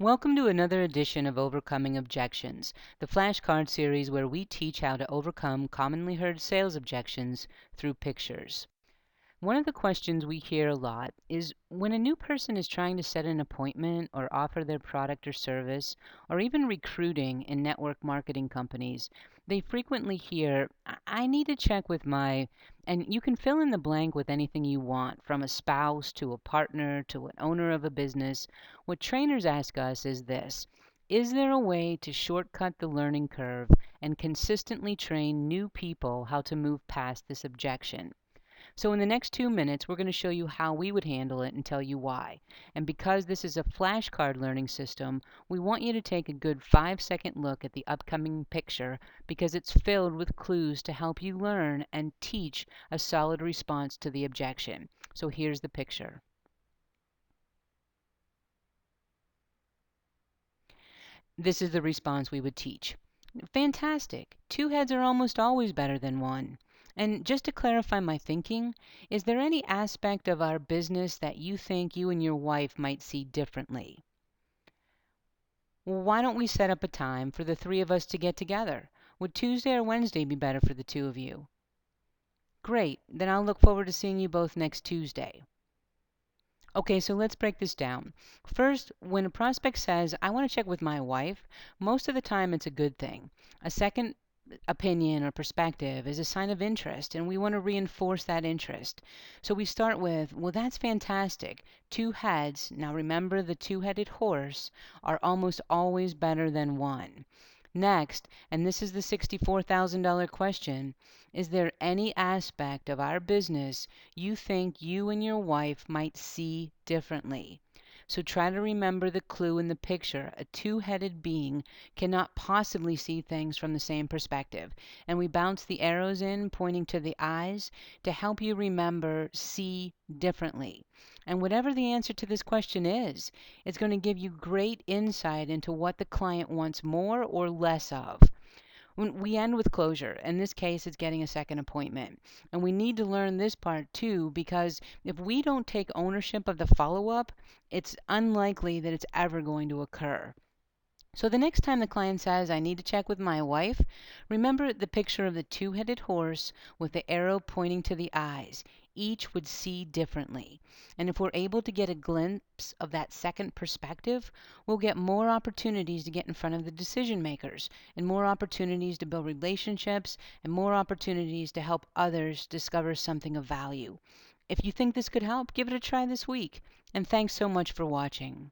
Welcome to another edition of Overcoming Objections, the Flashcard Series where we teach how to overcome commonly heard sales objections through pictures. One of the questions we hear a lot is when a new person is trying to set an appointment or offer their product or service, or even recruiting in network marketing companies, they frequently hear, I need to check with my, and you can fill in the blank with anything you want, from a spouse to a partner to an owner of a business. What trainers ask us is this: is there a way to shortcut the learning curve and consistently train new people how to move past this objection? So in the next 2 minutes, we're going to show you how we would handle it and tell you why. And because this is a flashcard learning system, we want you to take a good 5-second look at the upcoming picture because it's filled with clues to help you learn and teach a solid response to the objection. So here's the picture. This is the response we would teach. Fantastic. 2 heads are almost always better than 1. And just to clarify my thinking, is there any aspect of our business that you think you and your wife might see differently? Well, why don't we set up a time for the 3 of us to get together? Would Tuesday or Wednesday be better for the 2 of you? Great. Then I'll look forward to seeing you both next Tuesday. Okay, so let's break this down. First, when a prospect says, I want to check with my wife, most of the time it's a good thing. A second opinion or perspective is a sign of interest, and we want to reinforce that interest. So we start with, well, that's fantastic. 2 heads, now remember the 2-headed horse, are almost always better than 1. Next, and this is the $64,000 question, is there any aspect of our business you think you and your wife might see differently? So try to remember the clue in the picture. A 2-headed being cannot possibly see things from the same perspective. And we bounce the arrows in, pointing to the eyes, to help you remember see differently. And whatever the answer to this question is, it's going to give you great insight into what the client wants more or less of. When we end with closure. In this case, it's getting a second appointment. And we need to learn this part too, because if we don't take ownership of the follow-up, it's unlikely that it's ever going to occur. So the next time the client says, I need to check with my wife, remember the picture of the 2-headed horse with the arrow pointing to the eyes. Each would see differently. And if we're able to get a glimpse of that second perspective, we'll get more opportunities to get in front of the decision makers, and more opportunities to build relationships, and more opportunities to help others discover something of value. If you think this could help, give it a try this week. And thanks so much for watching.